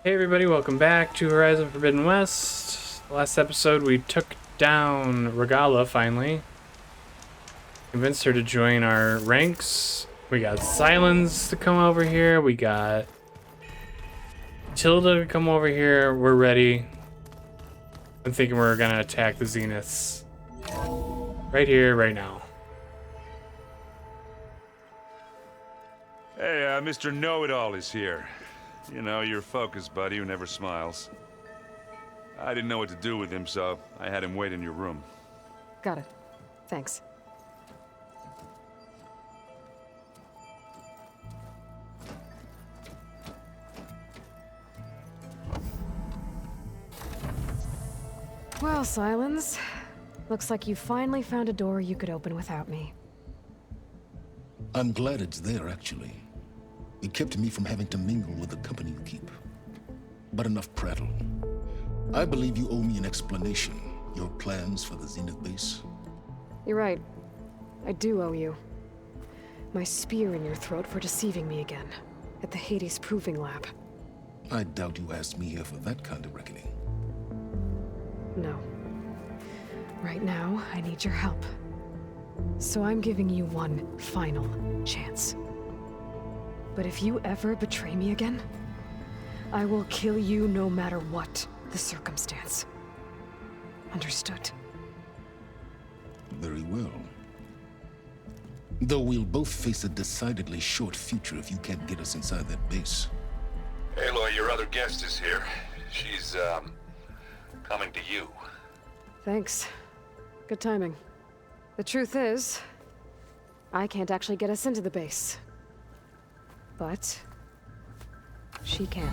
Hey everybody, welcome back to Horizon Forbidden West. Last episode we took down Regala finally. Convinced her to join our ranks. We got Silence to come over here. We got Tilda to come over here. We're ready. I'm thinking we're gonna attack the Zeniths. Right here, right now. Hey, Mr. Know-It-All is here. You know, your focus buddy who never smiles. I didn't know what to do with him, so I had him wait in your room. Got it. Thanks. Well, Silence. Looks like you finally found a door you could open without me. I'm glad it's there, actually. It kept me from having to mingle with the company you keep. But enough prattle. I believe you owe me an explanation. Your plans for the Zenith base? You're right. I do owe you. My spear in your throat for deceiving me again. At the Hades Proving Lab. I doubt you asked me here for that kind of reckoning. No. Right now, I need your help. So I'm giving you one final chance. But if you ever betray me again, I will kill you no matter what the circumstance. Understood? Very well. Though we'll both face a decidedly short future if you can't get us inside that base. Aloy, your other guest is here. She's, coming to you. Thanks. Good timing. The truth is, I can't actually get us into the base. But she can.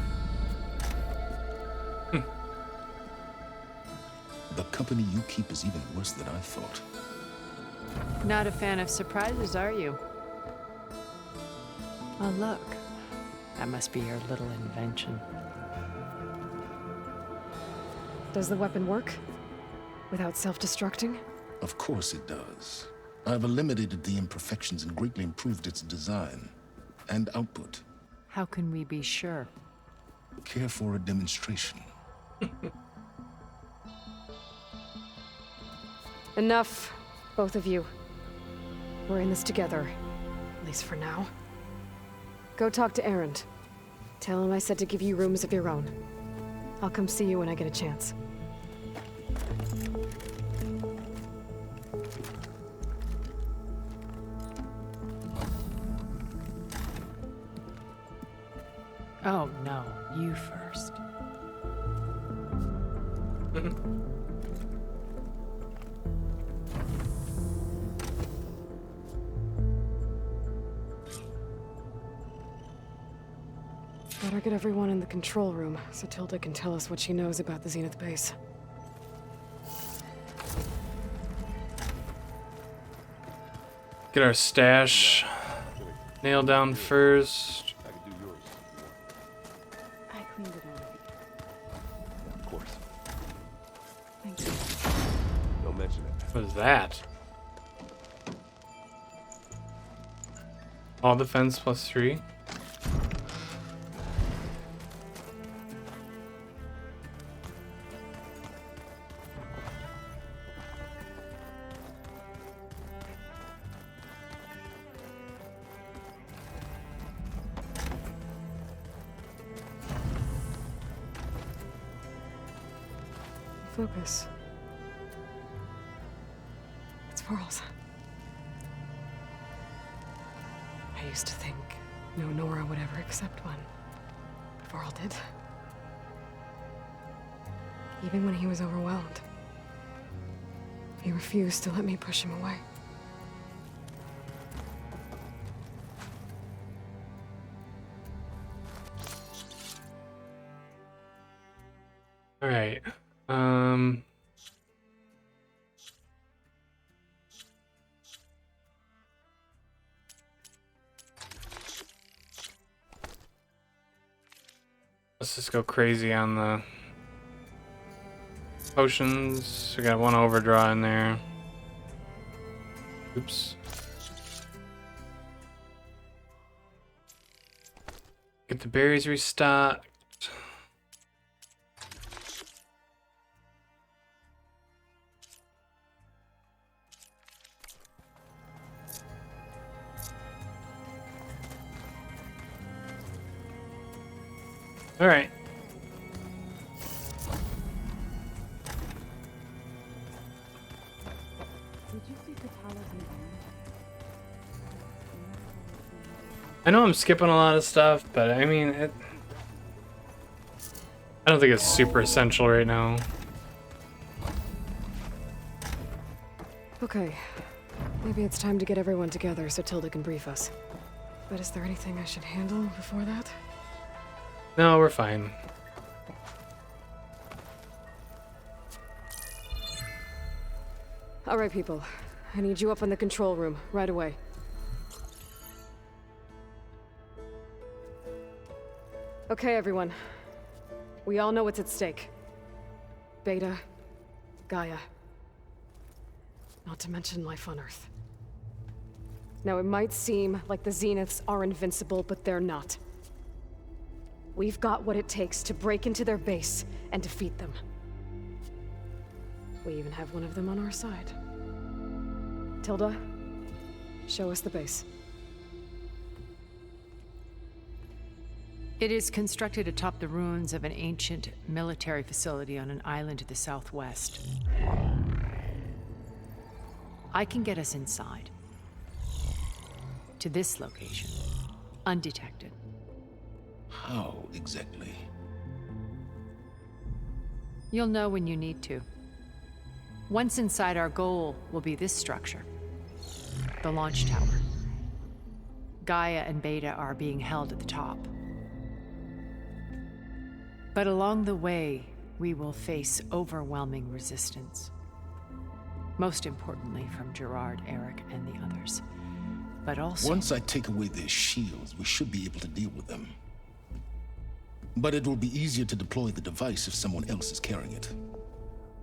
The company you keep is even worse than I thought. Not a fan of surprises, are you? Oh, look. That must be your little invention. Does the weapon work? Without self-destructing? Of course it does. I've eliminated the imperfections and greatly improved its design and output. How can we be sure? Care for a demonstration? Enough, both of you. We're in this together, at least for now. Go talk to Erend. Tell him I said to give you rooms of your own. I'll come see you when I get a chance. Oh, no. You first. Better get everyone in the control room so Tilda can tell us what she knows about the Zenith base. Get our stash nailed down first. I could do yours. I cleaned it already. Of course. Thank you. Don't mention it. What is that? All defense +3. Focus. It's pearls. I used to think no Nora would ever accept one. Varl did. Even when he was overwhelmed. He refused to let me push him away. All right. Let's just go crazy on the potions. We got one overdraw in there. Oops. Get the berries restocked. All right. I know I'm skipping a lot of stuff, but I mean, I don't think it's super essential right now. Okay. Maybe it's time to get everyone together so Tilda can brief us. But is there anything I should handle before that? No, we're fine. All right, people. I need you up in the control room right away. Okay, everyone. We all know what's at stake. Beta, Gaia. Not to mention life on Earth. Now, it might seem like the Zeniths are invincible, but they're not. We've got what it takes to break into their base and defeat them. We even have one of them on our side. Tilda, show us the base. It is constructed atop the ruins of an ancient military facility on an island to the southwest. I can get us inside. To this location. Undetected. How exactly? You'll know when you need to. Once inside, our goal will be this structure. The launch tower. Gaia and Beta are being held at the top. But along the way, we will face overwhelming resistance. Most importantly from Gerard, Eric, and the others. But also... Once I take away their shields, we should be able to deal with them. But it will be easier to deploy the device if someone else is carrying it.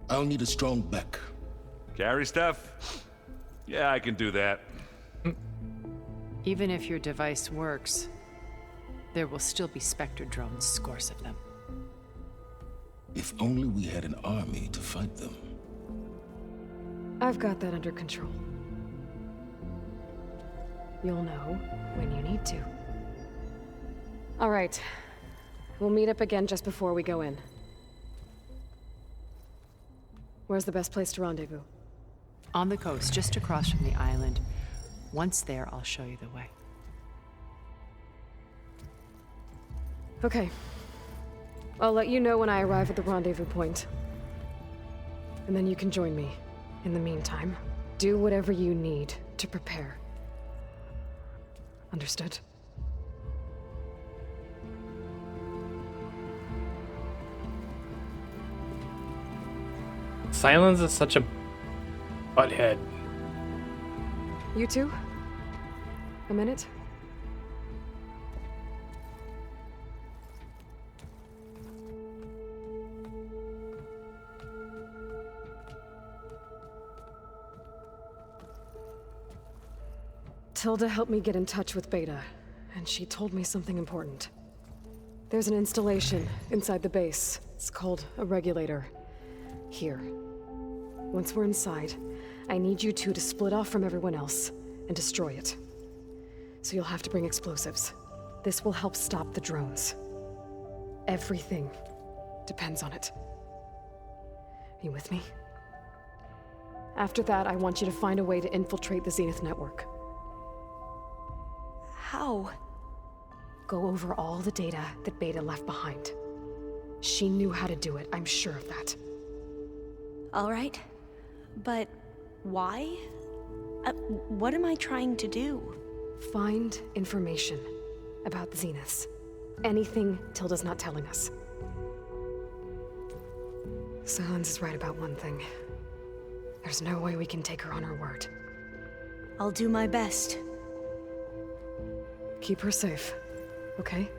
I'll need a strong back. Carry stuff? Yeah, I can do that. Even if your device works, there will still be Spectre drones, scores of them. If only we had an army to fight them. I've got that under control. You'll know when you need to. All right. We'll meet up again just before we go in. Where's the best place to rendezvous? On the coast, just across from the island. Once there, I'll show you the way. Okay. I'll let you know when I arrive at the rendezvous point. And then you can join me. In the meantime, do whatever you need to prepare. Understood? Silence is such a butthead. You two? A minute? Tilda helped me get in touch with Beta, and she told me something important. There's an installation inside the base. It's called a regulator. Here. Once we're inside, I need you two to split off from everyone else and destroy it. So you'll have to bring explosives. This will help stop the drones. Everything depends on it. Are you with me? After that, I want you to find a way to infiltrate the Zenith network. How? Go over all the data that Beta left behind. She knew how to do it, I'm sure of that. All right. But why? What am I trying to do? Find information about the Zeniths. Anything Tilda's not telling us. Silence is right about one thing. There's no way we can take her on her word. I'll do my best. Keep her safe, okay?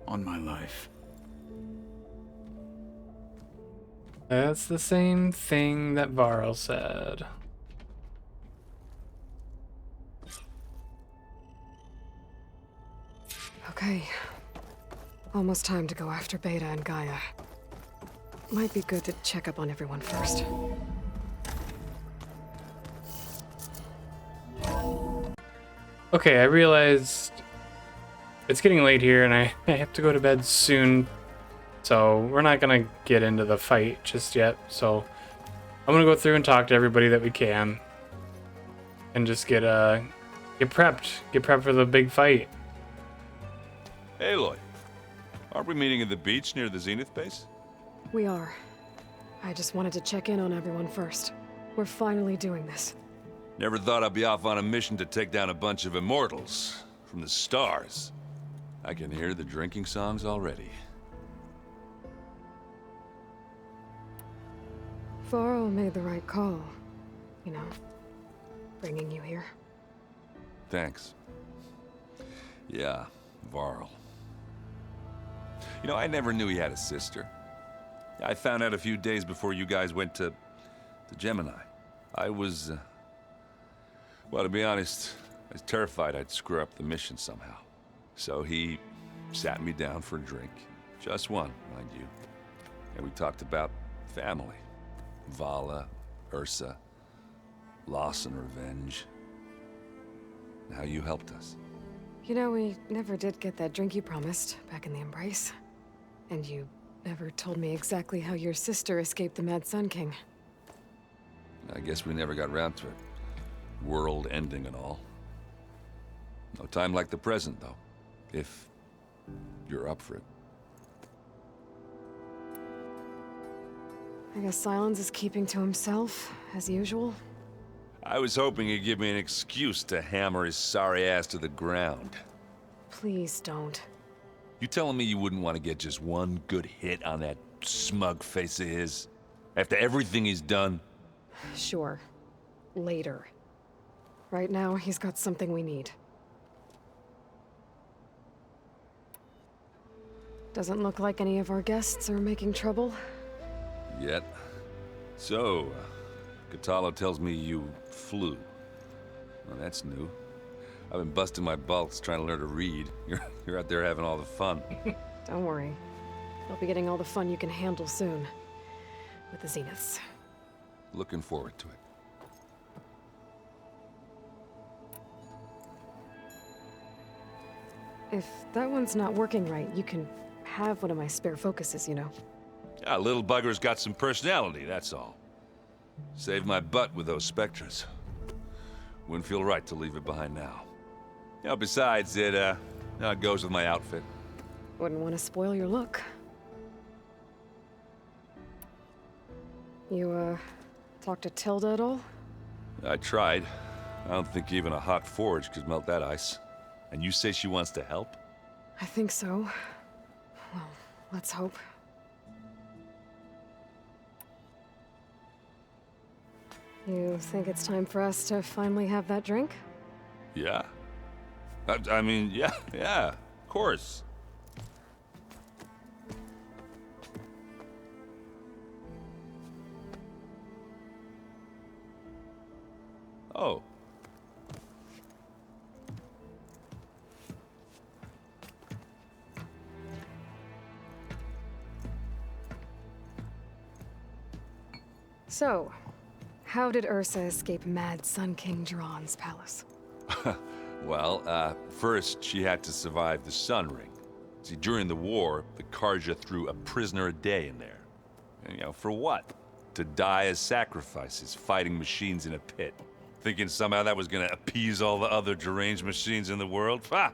On my life. That's the same thing that Varl said. Okay. Almost time to go after Beta and Gaia. Might be good to check up on everyone first. Okay, I realized it's getting late here, and I have to go to bed soon. So we're not gonna get into the fight just yet. So I'm gonna go through and talk to everybody that we can, and just get prepped for the big fight. Aloy, aren't we meeting at the beach near the Zenith base? We are. I just wanted to check in on everyone first. We're finally doing this. Never thought I'd be off on a mission to take down a bunch of immortals from the stars. I can hear the drinking songs already. Varl made the right call. You know, bringing you here. Thanks. Yeah, Varl. You know, I never knew he had a sister. I found out a few days before you guys went to Gemini. I was, well, to be honest, I was terrified I'd screw up the mission somehow. So he sat me down for a drink. Just one, mind you. And we talked about family. Vala, Ursa, loss and revenge. And how you helped us. You know, we never did get that drink you promised back in the Embrace. And you never told me exactly how your sister escaped the Mad Sun King. I guess we never got around to it. World ending and all. No time like the present, though. If you're up for it. I guess Silence is keeping to himself, as usual. I was hoping he'd give me an excuse to hammer his sorry ass to the ground. Please don't. You telling me you wouldn't want to get just one good hit on that smug face of his? After everything he's done? Sure. Later. Right now, he's got something we need. Doesn't look like any of our guests are making trouble. Yet. So, Katalo tells me you flew. Well, that's new. I've been busting my balls trying to learn to read. You're out there having all the fun. Don't worry. You'll be getting all the fun you can handle soon. With the Zeniths. Looking forward to it. If that one's not working right, you can have one of my spare focuses, you know. Yeah, little bugger's got some personality, that's all. Saved my butt with those Spectres. Wouldn't feel right to leave it behind now. You know, besides, it goes with my outfit. Wouldn't want to spoil your look. You, talked to Tilda at all? I tried. I don't think even a hot forge could melt that ice. And you say she wants to help? I think so. Well, let's hope. You think it's time for us to finally have that drink? Yeah. I mean, yeah, of course. Oh. So, how did Ursa escape Mad Sun King Jiran's palace? Well, first she had to survive the Sun Ring. See, during the war, the Karja threw a prisoner a day in there. And, you know, for what? To die as sacrifices, fighting machines in a pit. Thinking somehow that was gonna appease all the other deranged machines in the world? Ha!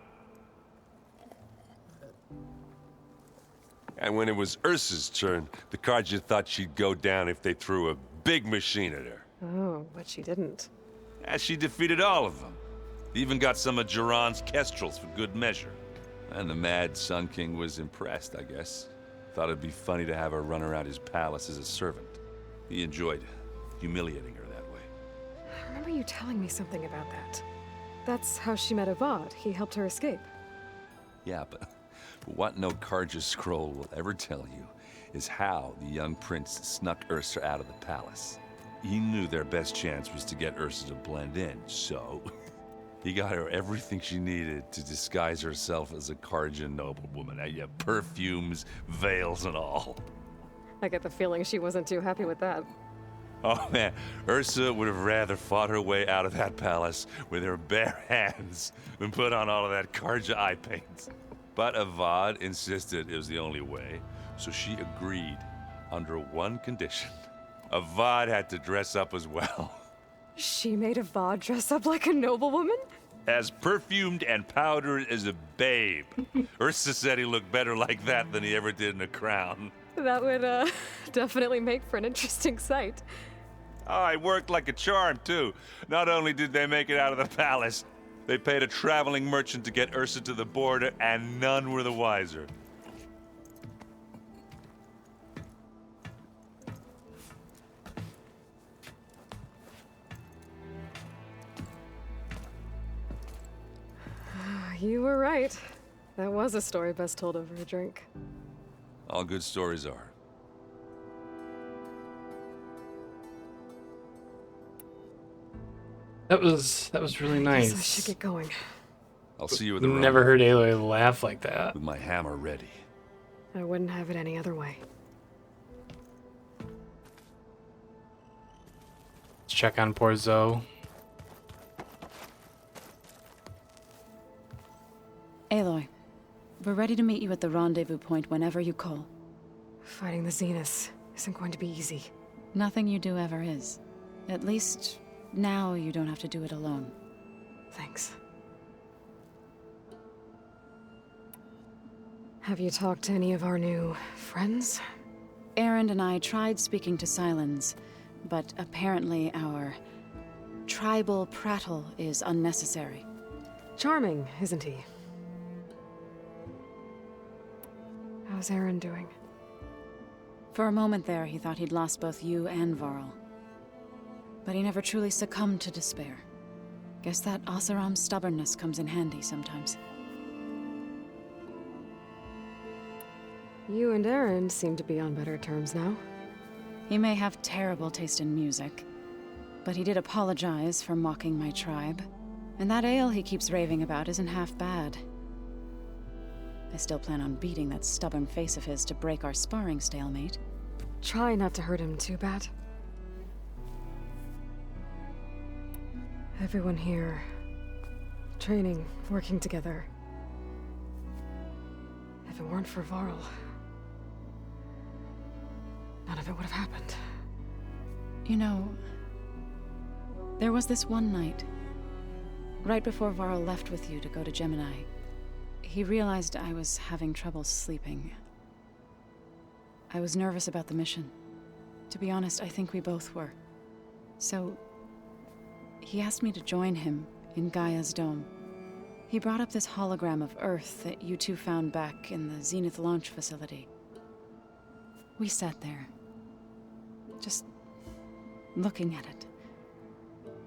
And when it was Ursa's turn, the Karja thought she'd go down if they threw a big machine at her. Oh, but she didn't. And she defeated all of them. Even got some of Jiran's kestrels for good measure. And the Mad Sun King was impressed, I guess. Thought it'd be funny to have her run around his palace as a servant. He enjoyed humiliating her that way. I remember you telling me something about that. That's how she met Avad. He helped her escape. Yeah, but what no Karja scroll will ever tell you is how the young prince snuck Ursa out of the palace. He knew their best chance was to get Ursa to blend in, so he got her everything she needed to disguise herself as a Karja noblewoman. Yeah, perfumes, veils, and all. I get the feeling she wasn't too happy with that. Oh man, Ursa would have rather fought her way out of that palace with her bare hands than put on all of that Karja eye paint. But Avad insisted it was the only way, so she agreed under one condition. Avad had to dress up as well. She made Avad dress up like a noblewoman? As perfumed and powdered as a babe. Ursa said he looked better like that than he ever did in a crown. That would, definitely make for an interesting sight. Oh, it worked like a charm, too. Not only did they make it out of the palace, they paid a traveling merchant to get Ursa to the border, and none were the wiser. You were right. That was a story best told over a drink. All good stories are. That was really nice. Guess I should get going. I'll see you at the Never heard Aloy laugh like that. with my hammer ready. I wouldn't have it any other way. Let's check on poor Zoe. Aloy, we're ready to meet you at the rendezvous point whenever you call. Fighting the Zeniths isn't going to be easy. Nothing you do ever is. At least, now you don't have to do it alone. Thanks. Have you talked to any of our new friends? Erend and I tried speaking to Sylens, but apparently our tribal prattle is unnecessary. Charming, isn't he? How's Aaron doing? For a moment there, he thought he'd lost both you and Varl. But he never truly succumbed to despair. Guess that Oseram's stubbornness comes in handy sometimes. You and Aaron seem to be on better terms now. He may have terrible taste in music, but he did apologize for mocking my tribe. And that ale he keeps raving about isn't half bad. I still plan on beating that stubborn face of his to break our sparring stalemate. Try not to hurt him too bad. Everyone here, training, working together. If it weren't for Varl, none of it would have happened. You know, there was this one night, right before Varl left with you to go to Gemini. He realized I was having trouble sleeping. I was nervous about the mission. To be honest, I think we both were. So, he asked me to join him in Gaia's dome. He brought up this hologram of Earth that you two found back in the Zenith launch facility. We sat there, just looking at it.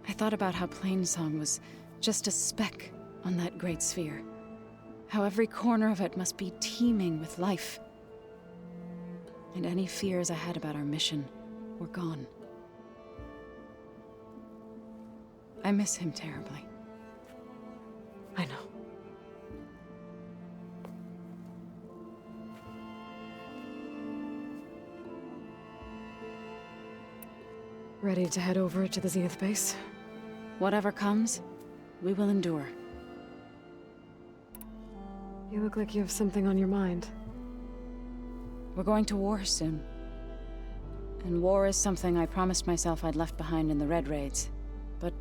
I thought about how Plainsong was just a speck on that great sphere. How every corner of it must be teeming with life. And any fears I had about our mission were gone. I miss him terribly. I know. Ready to head over to the Zenith base? Whatever comes, we will endure. You look like you have something on your mind. We're going to war soon. And war is something I promised myself I'd left behind in the Red Raids. But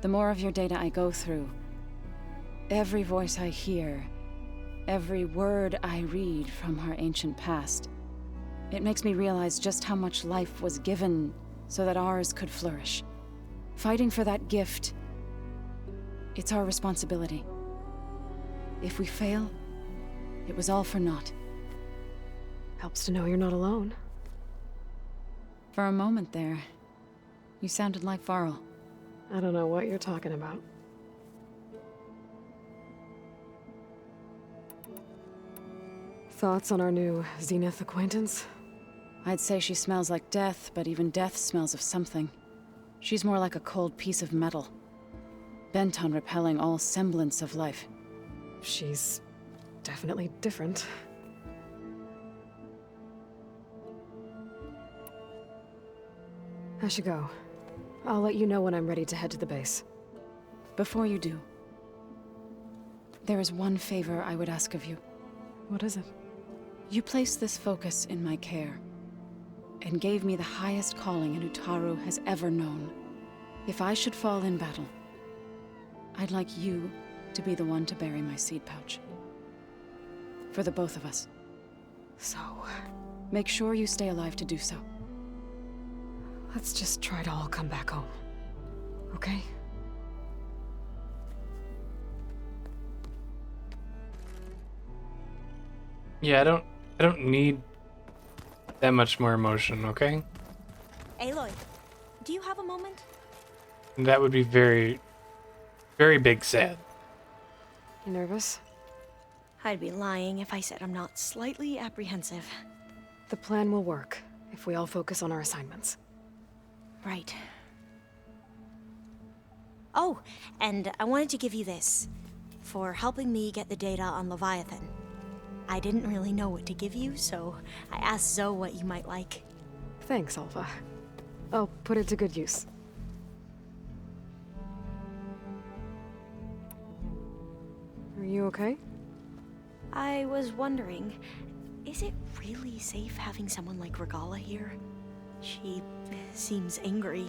the more of your data I go through, every voice I hear, every word I read from our ancient past, it makes me realize just how much life was given so that ours could flourish. Fighting for that gift, it's our responsibility. If we fail, it was all for naught. Helps to know you're not alone. For a moment there, you sounded like Varl. I don't know what you're talking about. Thoughts on our new Zenith acquaintance? I'd say she smells like death, but even death smells of something. She's more like a cold piece of metal, bent on repelling all semblance of life. She's definitely different. I should go. I'll let you know when I'm ready to head to the base. Before you do, there is one favor I would ask of you. What is it? You placed this focus in my care, and gave me the highest calling an Utaru has ever known. If I should fall in battle, I'd like you to be the one to bury my seed pouch. For the both of us. So, Make sure you stay alive to do so. let's just try to all come back home. Okay? Yeah, I don't need that much more emotion, okay? Aloy, do you have a moment? That would be very, very big sad. You nervous? I'd be lying if I said I'm not slightly apprehensive. The plan will work if we all focus on our assignments. Right. Oh, and I wanted to give you this. For helping me get the data on Leviathan. I didn't really know what to give you, so I asked Zoe what you might like. Thanks, Alpha. I'll put it to good use. Are you okay? I was wondering, is it really safe having someone like Regala here? She seems angry.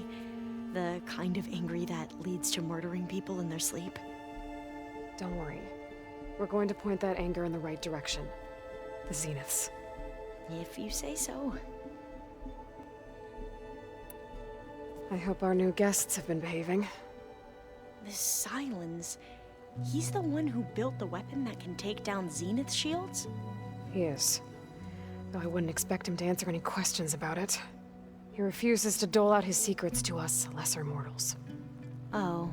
The kind of angry that leads to murdering people in their sleep. Don't worry. We're going to point that anger in the right direction. The Zeniths. If you say so. I hope our new guests have been behaving. This Silence, he's the one who built the weapon that can take down Zenith shields? He is. Though I wouldn't expect him to answer any questions about it. He refuses to dole out his secrets to us lesser mortals. Oh.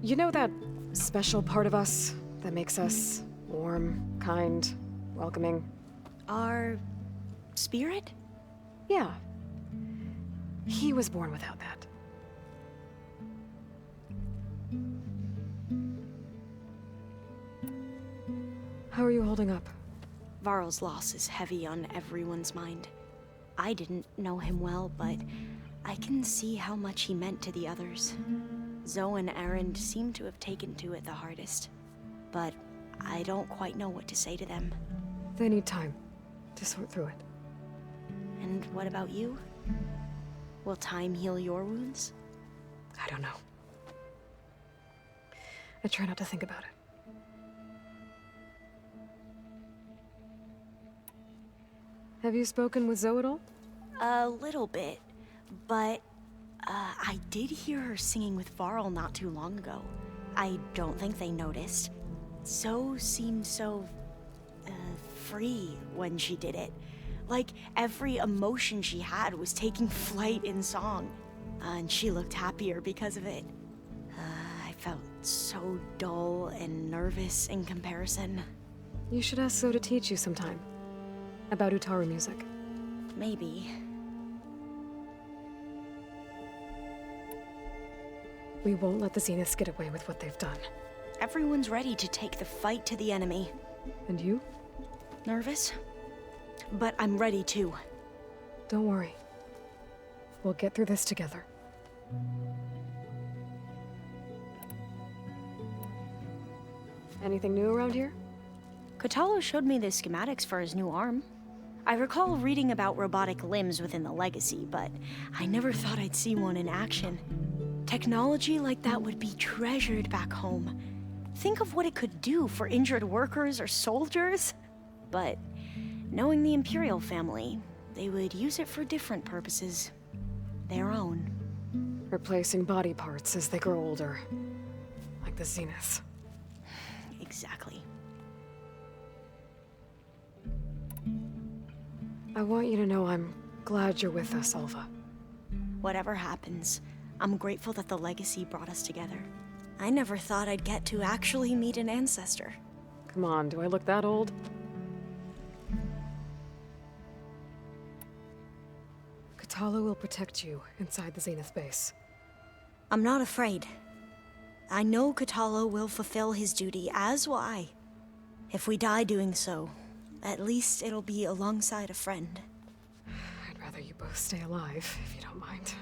You know that special part of us that makes us warm, kind, welcoming? Our spirit? Yeah. He was born without that. How are you holding up? Varl's loss is heavy on everyone's mind. I didn't know him well, but I can see how much he meant to the others. Zoe and Aaron seem to have taken to it the hardest, but I don't quite know what to say to them. They need time to sort through it. And what about you? Will time heal your wounds? I don't know. I try not to think about it. Have you spoken with Zoe at all? A little bit, but I did hear her singing with Varl not too long ago. I don't think they noticed. Zoe seemed so free when she did it. Like every emotion she had was taking flight in song. And she looked happier because of it. I felt so dull and nervous in comparison. You should ask Zoe to teach you sometime. About Utaru music. Maybe. We won't let the Zeniths get away with what they've done. Everyone's ready to take the fight to the enemy. And you? Nervous? But I'm ready too. Don't worry. We'll get through this together. Anything new around here? Kotallo showed me the schematics for his new arm. I recall reading about robotic limbs within the Legacy, but I never thought I'd see one in action. Technology like that would be treasured back home. Think of what it could do for injured workers or soldiers. But knowing the Imperial family, they would use it for different purposes. Their own. Replacing body parts as they grow older. Like the Zeniths. Exactly. I want you to know I'm glad you're with us, Alva. Whatever happens, I'm grateful that the Legacy brought us together. I never thought I'd get to actually meet an ancestor. Come on, do I look that old? Kotallo will protect you inside the Zenith base. I'm not afraid. I know Kotallo will fulfill his duty, as will I. If we die doing so, at least it'll be alongside a friend. I'd rather you both stay alive, if you don't mind.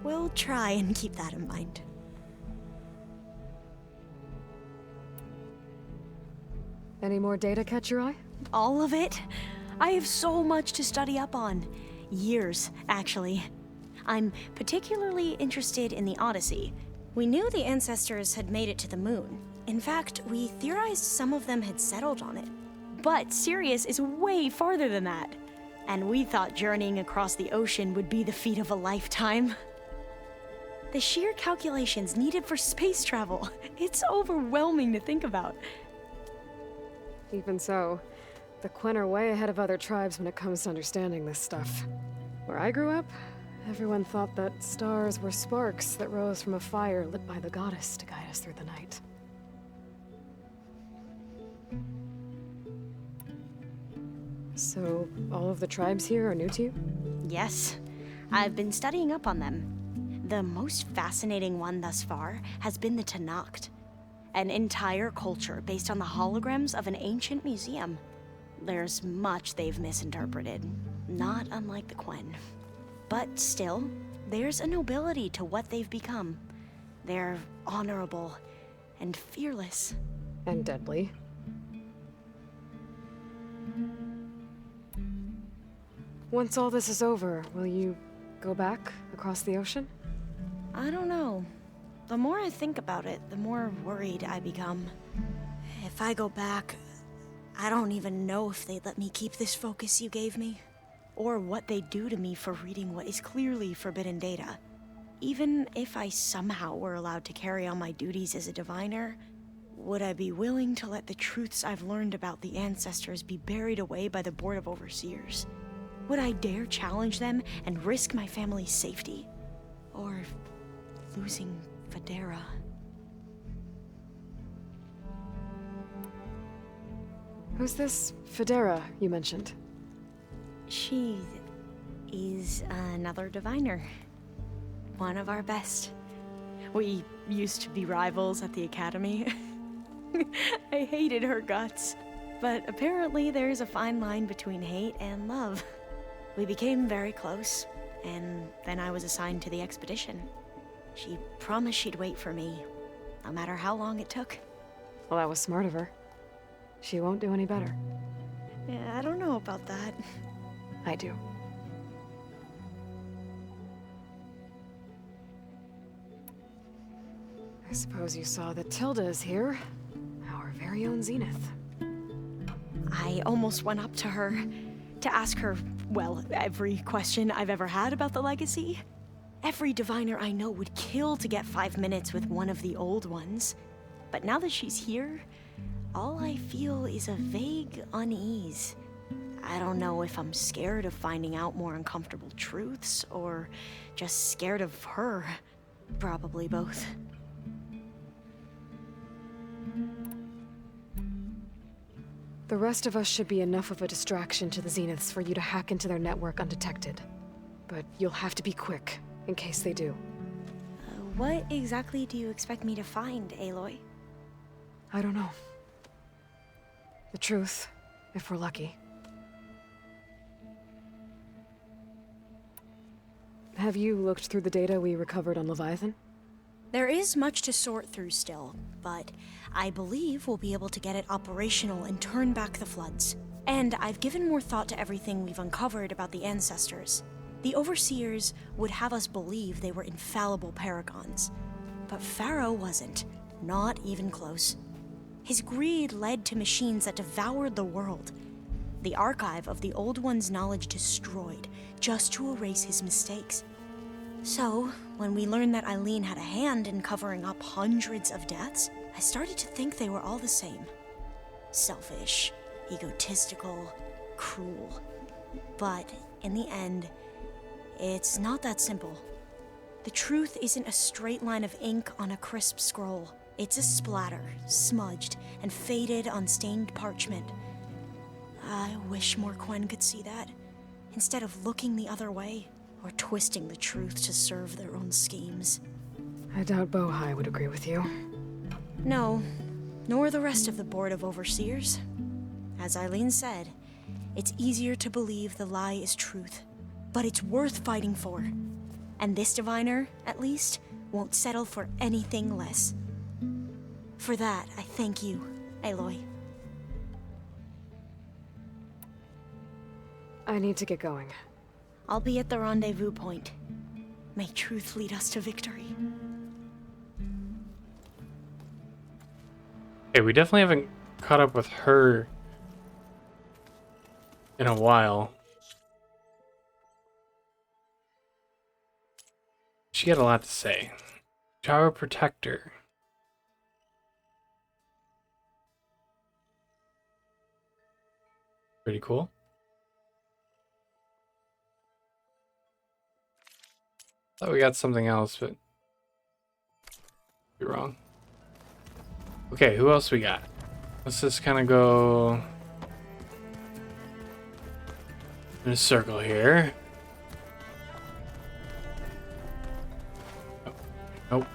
We'll try and keep that in mind. Any more data catch your eye? All of it? I have so much to study up on. Years, actually. I'm particularly interested in the Odyssey. We knew the ancestors had made it to the moon. In fact, we theorized some of them had settled on it. But Sirius is way farther than that. And we thought journeying across the ocean would be the feat of a lifetime. The sheer calculations needed for space travel, it's overwhelming to think about. Even so, the Quen are way ahead of other tribes when it comes to understanding this stuff. Where I grew up, everyone thought that stars were sparks that rose from a fire lit by the goddess to guide us through the night. So, all of the tribes here are new to you? Yes, I've been studying up on them. The most fascinating one thus far has been the Tenakth, an entire culture based on the holograms of an ancient museum. There's much they've misinterpreted, not unlike the Quen. But still, there's a nobility to what they've become. They're honorable and fearless. And deadly. Once all this is over, will you go back across the ocean? I don't know. The more I think about it, the more worried I become. If I go back, I don't even know if they'd let me keep this focus you gave me, or what they'd do to me for reading what is clearly forbidden data. Even if I somehow were allowed to carry on my duties as a diviner, would I be willing to let the truths I've learned about the ancestors be buried away by the Board of Overseers? Would I dare challenge them and risk my family's safety? Or losing Federa? Who's this Federa you mentioned? She is another diviner. One of our best. We used to be rivals at the academy. I hated her guts. But apparently there's a fine line between hate and love. We became very close, and then I was assigned to the expedition. She promised she'd wait for me, no matter how long it took. Well, that was smart of her. She won't do any better. Yeah, I don't know about that. I do. I suppose you saw that Tilda is here. Our very own Zenith. I almost went up to her to ask her, well, every question I've ever had about the legacy. Every diviner I know would kill to get 5 minutes with one of the old ones. But now that she's here, all I feel is a vague unease. I don't know if I'm scared of finding out more uncomfortable truths, or just scared of her. Probably both. The rest of us should be enough of a distraction to the Zeniths for you to hack into their network undetected. But you'll have to be quick, in case they do. What exactly do you expect me to find, Aloy? I don't know. The truth, if we're lucky. Have you looked through the data we recovered on Leviathan? There is much to sort through still, but I believe we'll be able to get it operational and turn back the floods. And I've given more thought to everything we've uncovered about the ancestors. The Overseers would have us believe they were infallible paragons. But Pharaoh wasn't, not even close. His greed led to machines that devoured the world. The archive of the Old One's knowledge destroyed, just to erase his mistakes. So, when we learned that Eileen had a hand in covering up hundreds of deaths, I started to think they were all the same. Selfish, egotistical, cruel. But, in the end, it's not that simple. The truth isn't a straight line of ink on a crisp scroll. It's a splatter, smudged, and faded on stained parchment. I wish more Quen could see that, instead of looking the other way, or twisting the truth to serve their own schemes. I doubt Bohai would agree with you. No, nor the rest of the Board of Overseers. As Eileen said, it's easier to believe the lie is truth but it's worth fighting for. And this diviner, at least, won't settle for anything less. For that, I thank you, Aloy. I need to get going. I'll be at the rendezvous point. May truth lead us to victory. Okay, we definitely haven't caught up with her in a while. She had a lot to say. Tower Protector. Pretty cool. Thought we got something else, but you're wrong. Okay, who else we got? Let's just kind of go in a circle here. Oh, nope.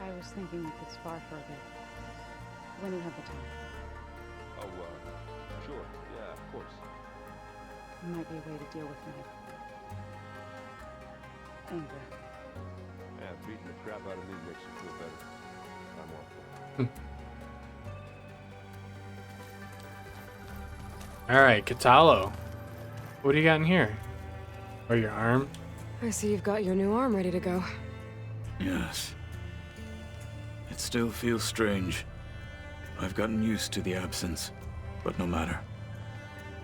I was thinking we could spar for a bit. When you have the time. Oh, sure. Yeah, of course. It might be a way to deal with my anger. Yeah, beating the crap out of me makes you feel better. I'm all for it. All right, Katalo. What do you got in here? Or your arm? I see you've got your new arm ready to go. Yes. It still feels strange. I've gotten used to the absence, but no matter.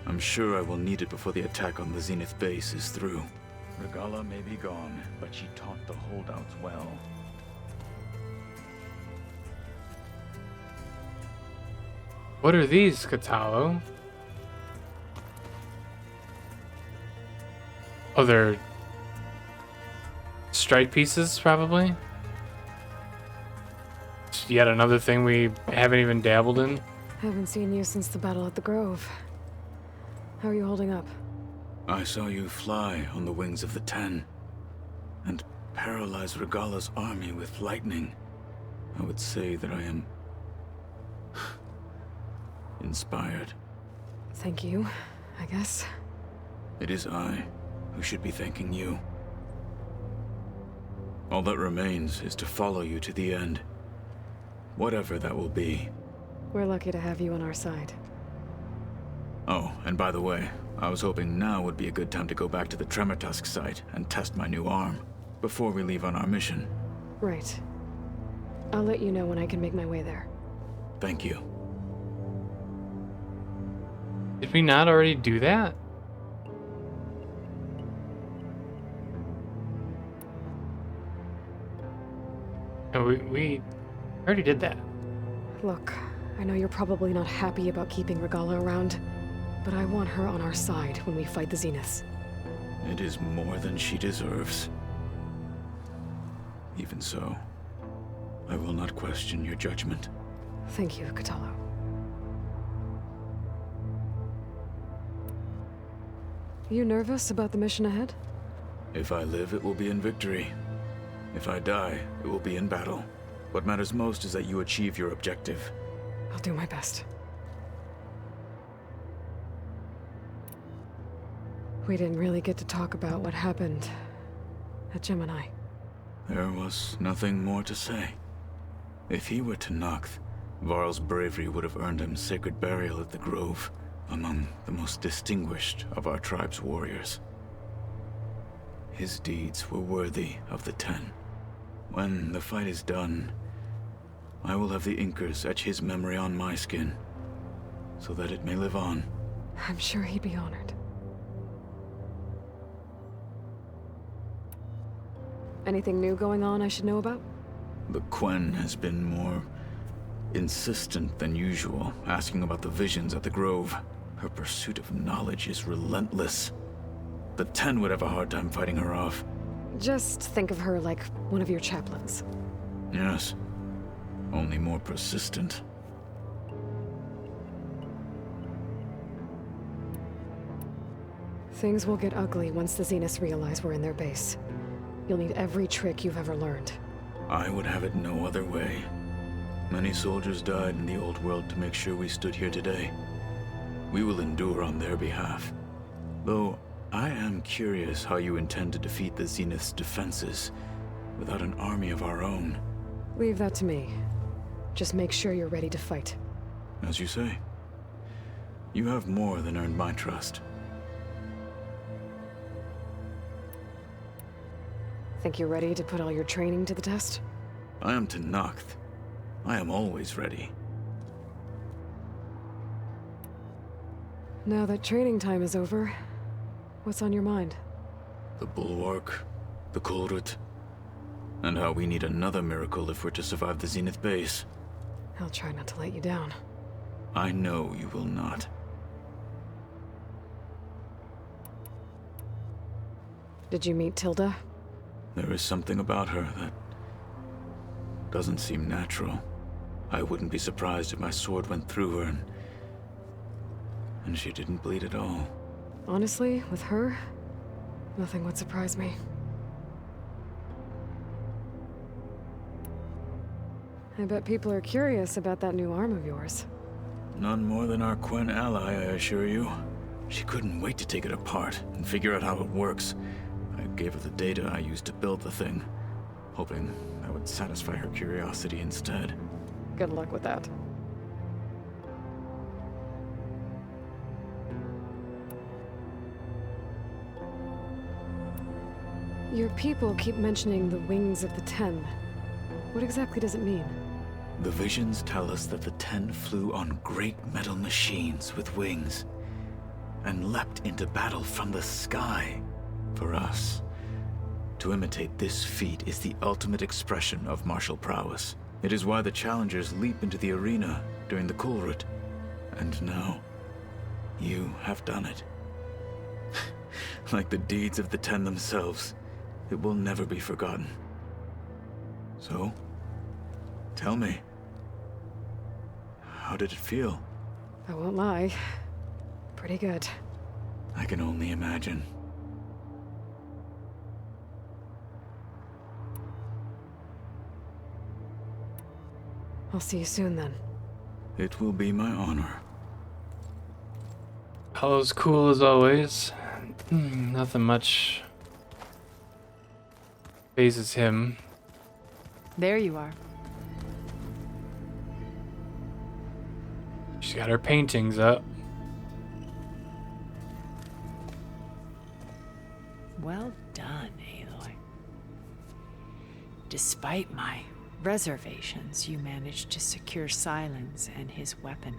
I'm sure I will need it before the attack on the Zenith base is through. Regala may be gone, but she taught the holdouts well. What are these, Katalo? Oh, they're strike pieces, probably? It's yet another thing we haven't even dabbled in. Haven't seen you since the battle at the Grove. How are you holding up? I saw you fly on the wings of the Ten, and paralyze Regala's army with lightning. I would say that I am inspired. Thank you, I guess. It is I who should be thanking you. All that remains is to follow you to the end. Whatever that will be. We're lucky to have you on our side. Oh, and by the way, I was hoping now would be a good time to go back to the Tremortusk site and test my new arm, before we leave on our mission. Right. I'll let you know when I can make my way there. Thank you. Did we not already do that? No, we already did that. Look, I know you're probably not happy about keeping Regala around, but I want her on our side when we fight the Zeniths. It is more than she deserves. Even so, I will not question your judgment. Thank you, Katalo. You nervous about the mission ahead? If I live, it will be in victory. If I die, it will be in battle. What matters most is that you achieve your objective. I'll do my best. We didn't really get to talk about what happened at Gemini. There was nothing more to say. If he were to Noct, Varl's bravery would have earned him sacred burial at the Grove, among the most distinguished of our tribe's warriors. His deeds were worthy of the Ten. When the fight is done, I will have the Inkers etch his memory on my skin, so that it may live on. I'm sure he'd be honored. Anything new going on I should know about? The Quen has been more insistent than usual, asking about the visions at the Grove. Her pursuit of knowledge is relentless. The Ten would have a hard time fighting her off. Just think of her like one of your chaplains. Yes, only more persistent. Things will get ugly once the Zeniths realize we're in their base. You'll need every trick you've ever learned. I would have it no other way. Many soldiers died in the old world to make sure we stood here today. We will endure on their behalf. Though, I am curious how you intend to defeat the Zenith's defenses without an army of our own. Leave that to me. Just make sure you're ready to fight. As you say. You have more than earned my trust. Think you're ready to put all your training to the test? I am to Noct. I am always ready. Now that training time is over, what's on your mind? The Bulwark, the Kulrut, and how we need another miracle if we're to survive the Zenith base. I'll try not to let you down. I know you will not. Did you meet Tilda? There is something about her that doesn't seem natural. I wouldn't be surprised if my sword went through her and she didn't bleed at all. Honestly, with her, nothing would surprise me. I bet people are curious about that new arm of yours. None more than our Quen ally, I assure you. She couldn't wait to take it apart and figure out how it works. I gave her the data I used to build the thing, hoping that would satisfy her curiosity instead. Good luck with that. Your people keep mentioning the wings of the Ten. What exactly does it mean? The visions tell us that the Ten flew on great metal machines with wings and leapt into battle from the sky. For us, to imitate this feat is the ultimate expression of martial prowess. It is why the challengers leap into the arena during the Kulrut. And now, you have done it. Like the deeds of the Ten themselves, it will never be forgotten. So, tell me, how did it feel? I won't lie. Pretty good. I can only imagine. I'll see you soon then. It will be my honor. All's cool as always. Nothing much phases him. There you are. She's got her paintings up. Well done, Aloy. Despite my reservations, you managed to secure Silence and his weapon.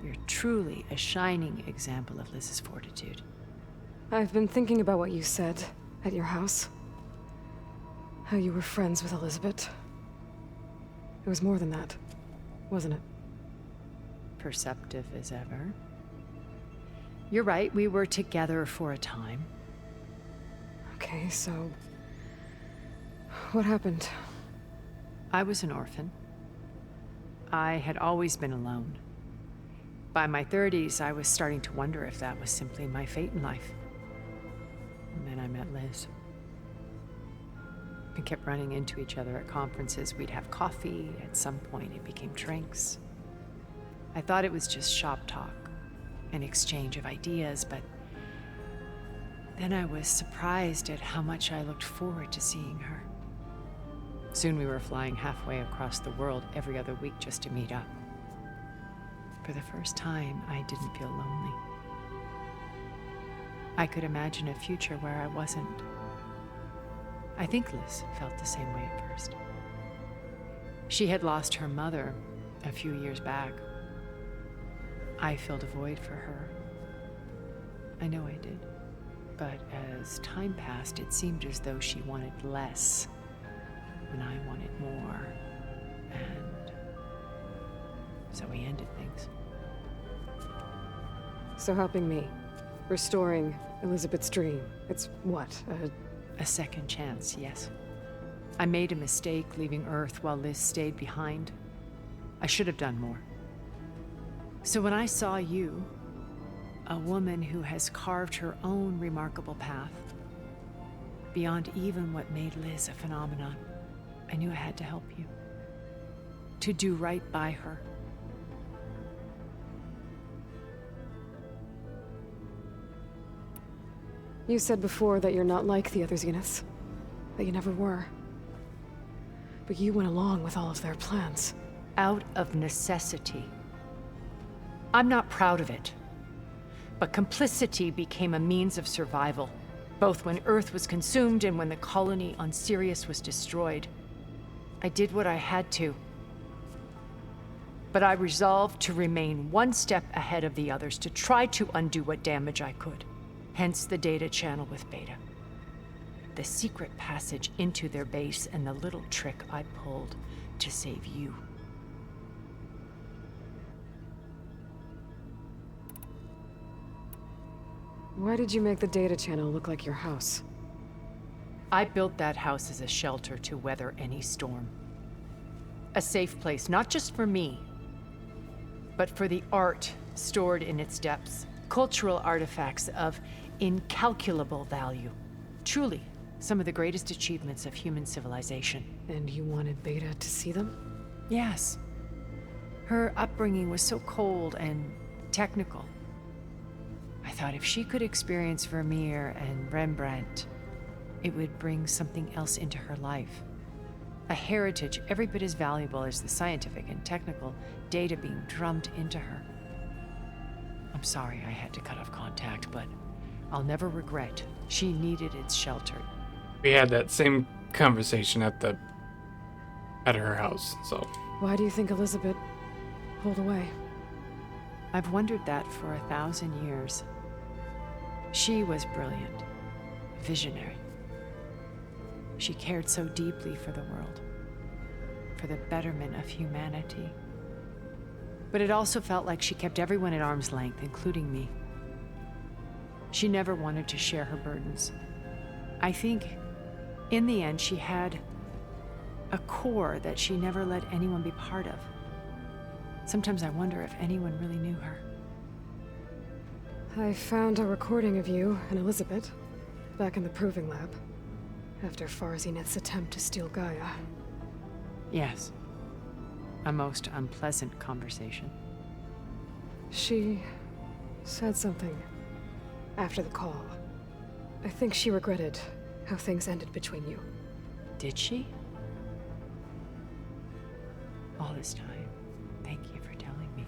You're truly a shining example of Liz's fortitude. I've been thinking about what you said at your house. How you were friends with Elizabeth. It was more than that, wasn't it? Perceptive as ever. You're right, we were together for a time. Okay, so... what happened? I was an orphan. I had always been alone. By my 30s, I was starting to wonder if that was simply my fate in life. And then I met Liz. We kept running into each other at conferences. We'd have coffee. At some point, it became drinks. I thought it was just shop talk, an exchange of ideas, but then I was surprised at how much I looked forward to seeing her. Soon we were flying halfway across the world every other week just to meet up. For the first time, I didn't feel lonely. I could imagine a future where I wasn't. I think Liz felt the same way at first. She had lost her mother a few years back. I filled a void for her. I know I did. But as time passed, it seemed as though she wanted less, and I wanted more. And so we ended things. So helping me. Restoring Elizabeth's dream. It's what, A second chance, yes. I made a mistake leaving Earth while Liz stayed behind. I should have done more. So when I saw you, a woman who has carved her own remarkable path, beyond even what made Liz a phenomenon. I knew I had to help you. To do right by her. You said before that you're not like the other Zeniths. That you never were. But you went along with all of their plans. Out of necessity. I'm not proud of it. But complicity became a means of survival, both when Earth was consumed and when the colony on Sirius was destroyed. I did what I had to. But I resolved to remain one step ahead of the others, to try to undo what damage I could. Hence the data channel with Beta. The secret passage into their base and the little trick I pulled to save you. Why did you make the data channel look like your house? I built that house as a shelter to weather any storm. A safe place, not just for me, but for the art stored in its depths. Cultural artifacts of incalculable value. Truly, some of the greatest achievements of human civilization. And you wanted Beta to see them? Yes. Her upbringing was so cold and technical. I thought if she could experience Vermeer and Rembrandt, it would bring something else into her life. A heritage every bit as valuable as the scientific and technical data being drummed into her. I'm sorry I had to cut off contact, but I'll never regret. She needed its shelter. We had that same conversation at her house, so. Why do you think Elizabeth pulled away? I've wondered that for 1,000 years. She was brilliant, visionary. She cared so deeply for the world, for the betterment of humanity. But it also felt like she kept everyone at arm's length, including me. She never wanted to share her burdens. I think, in the end, she had a core that she never let anyone be part of. Sometimes I wonder if anyone really knew her. I found a recording of you and Elizabeth back in the proving lab after Far Zenith's attempt to steal Gaia. Yes. A most unpleasant conversation. She said something after the call. I think she regretted how things ended between you. Did she? All this time, thank you for telling me.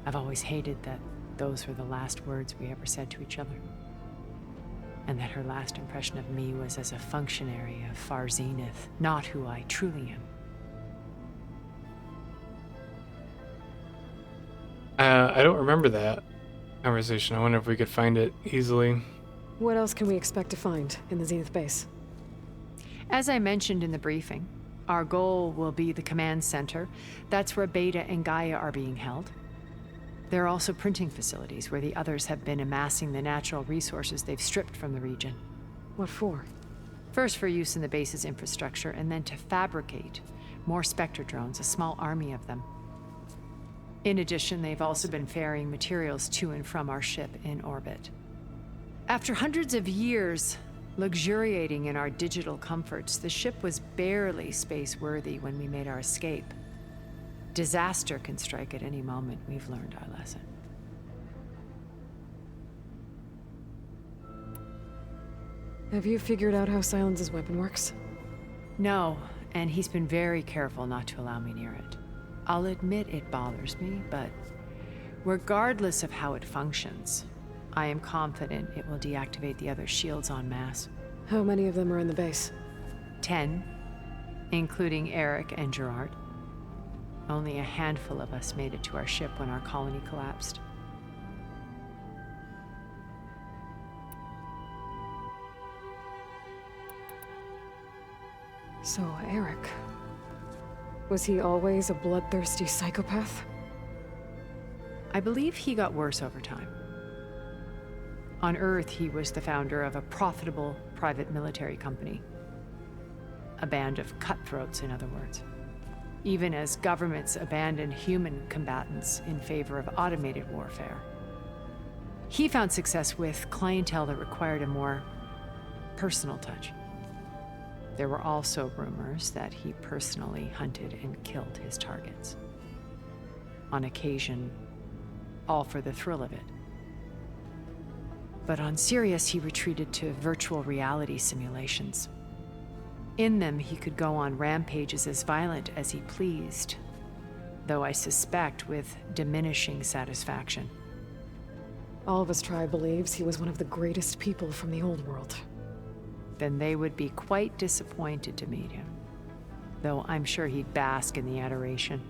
I've always hated that those were the last words we ever said to each other. And that her last impression of me was as a functionary of Far Zenith, not who I truly am. I don't remember that conversation. I wonder if we could find it easily. What else can we expect to find in the Zenith base? As I mentioned in the briefing, our goal will be the command center. That's where Beta and Gaia are being held. There are also printing facilities where the others have been amassing the natural resources they've stripped from the region. What for? First for use in the base's infrastructure, and then to fabricate more Spectre drones, a small army of them. In addition, they've also been ferrying materials to and from our ship in orbit. After hundreds of years luxuriating in our digital comforts, the ship was barely space-worthy when we made our escape. Disaster can strike at any moment. We've learned our lesson. Have you figured out how Silence's weapon works? No, and he's been very careful not to allow me near it. I'll admit it bothers me, but regardless of how it functions, I am confident it will deactivate the other shields en masse. How many of them are in the base? 10, including Eric and Gerard. Only a handful of us made it to our ship when our colony collapsed. So, Eric... was he always a bloodthirsty psychopath? I believe he got worse over time. On Earth, he was the founder of a profitable private military company. A band of cutthroats, in other words. Even as governments abandoned human combatants in favor of automated warfare. He found success with clientele that required a more personal touch. There were also rumors that he personally hunted and killed his targets. On occasion, all for the thrill of it. But on Sirius, he retreated to virtual reality simulations. In them, he could go on rampages as violent as he pleased, though I suspect with diminishing satisfaction. All of his tribe believes he was one of the greatest people from the old world. Then they would be quite disappointed to meet him, though I'm sure he'd bask in the adoration.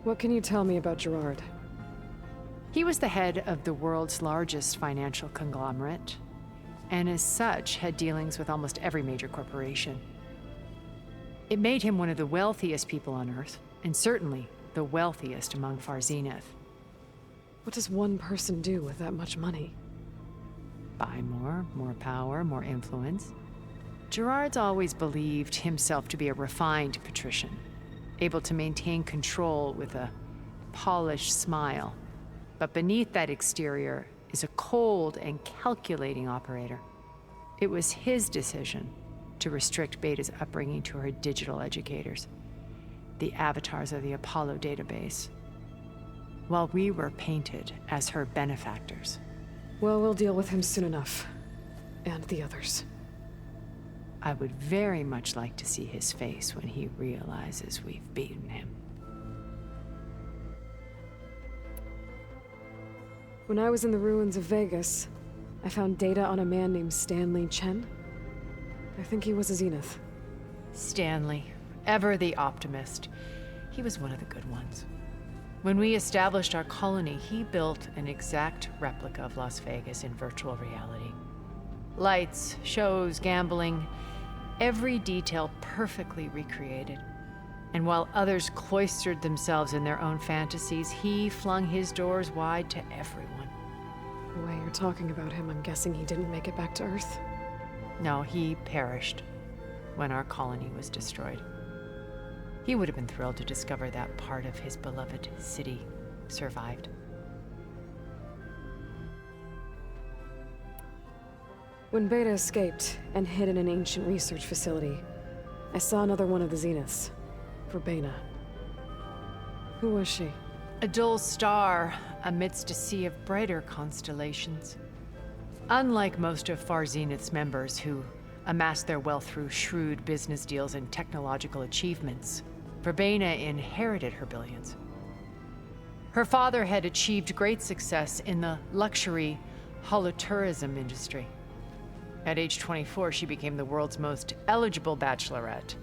What can you tell me about Gerard? He was the head of the world's largest financial conglomerate, and as such had dealings with almost every major corporation. It made him one of the wealthiest people on Earth, and certainly the wealthiest among Far Zenith. What does one person do with that much money? Buy more power, more influence. Gerard's always believed himself to be a refined patrician, able to maintain control with a polished smile. But beneath that exterior is a cold and calculating operator. It was his decision to restrict Beta's upbringing to her digital educators, the avatars of the Apollo database, while we were painted as her benefactors. Well, we'll deal with him soon enough. And the others. I would very much like to see his face when he realizes we've beaten him. When I was in the ruins of Vegas, I found data on a man named Stanley Chen. I think he was a Zenith. Stanley, ever the optimist. He was one of the good ones. When we established our colony, he built an exact replica of Las Vegas in virtual reality. Lights, shows, gambling, every detail perfectly recreated. And while others cloistered themselves in their own fantasies, he flung his doors wide to everyone. The way you're talking about him, I'm guessing he didn't make it back to Earth? No, he perished when our colony was destroyed. He would have been thrilled to discover that part of his beloved city survived. When Beta escaped and hid in an ancient research facility, I saw another one of the Zeniths. Verbena. Who was she? A dull star amidst a sea of brighter constellations. Unlike most of Far Zenith's members who amassed their wealth through shrewd business deals and technological achievements, Verbena inherited her billions. Her father had achieved great success in the luxury holotourism industry. At age 24, she became the world's most eligible bachelorette,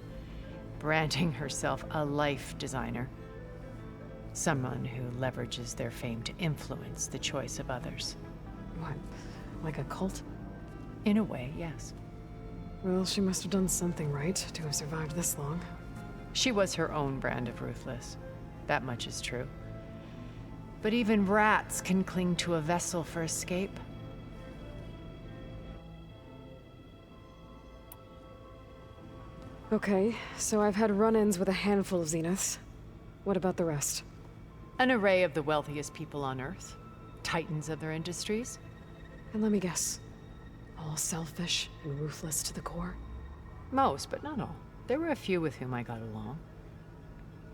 branding herself a life designer. Someone who leverages their fame to influence the choice of others. What, like a cult? In a way, yes. Well, she must have done something right to have survived this long. She was her own brand of ruthless. That much is true. But even rats can cling to a vessel for escape. Okay, so I've had run-ins with a handful of Zeniths. What about the rest? An array of the wealthiest people on Earth. Titans of their industries. And let me guess. All selfish and ruthless to the core? Most, but not all. There were a few with whom I got along.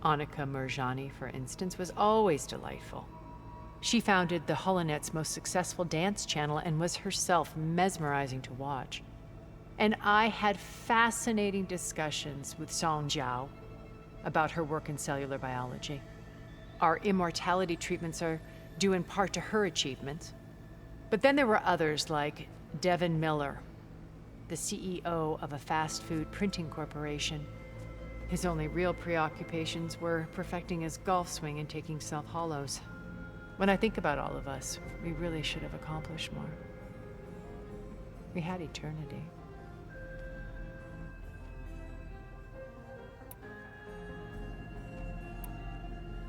Annika Murjani, for instance, was always delightful. She founded the HoloNet's most successful dance channel and was herself mesmerizing to watch. And I had fascinating discussions with Song Jiao about her work in cellular biology. Our immortality treatments are due in part to her achievements. But then there were others like Devin Miller, the CEO of a fast food printing corporation. His only real preoccupations were perfecting his golf swing and taking self-hollows. When I think about all of us, we really should have accomplished more. We had eternity.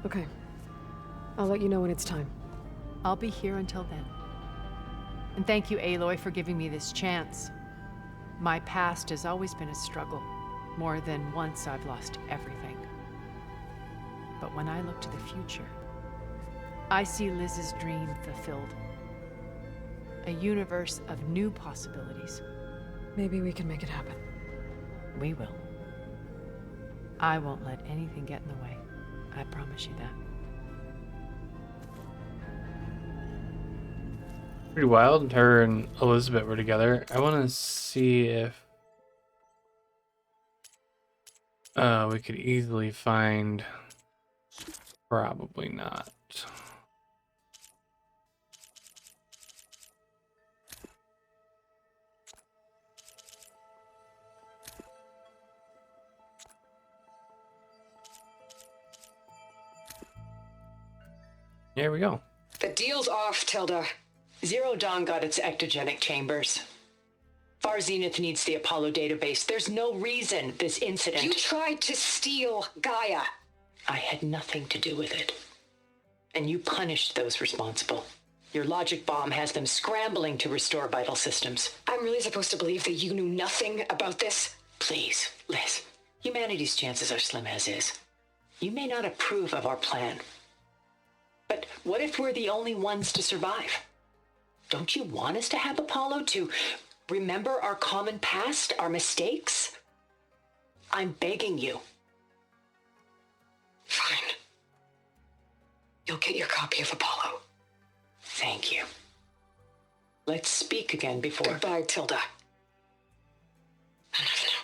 Okay. I'll let you know when it's time. I'll be here until then. And thank you, Aloy, for giving me this chance. My past has always been a struggle. More than once I've lost everything. But when I look to the future, I see Liz's dream fulfilled. A universe of new possibilities. Maybe we can make it happen. We will. I won't let anything get in the way. I promise you that. Pretty wild. Her and Elizabeth were together. I want to see if we could easily find. Probably not. There we go. The deal's off, Tilda. Zero Dawn got its ectogenic chambers. Far Zenith needs the Apollo database. There's no reason this incident... You tried to steal Gaia. I had nothing to do with it. And you punished those responsible. Your logic bomb has them scrambling to restore vital systems. I'm really supposed to believe that you knew nothing about this? Please, Liz. Humanity's chances are slim as is. You may not approve of our plan. But what if we're the only ones to survive? Don't you want us to have Apollo to remember our common past, our mistakes? I'm begging you. Fine. You'll get your copy of Apollo. Thank you. Let's speak again before... Goodbye, Tilda. Enough now.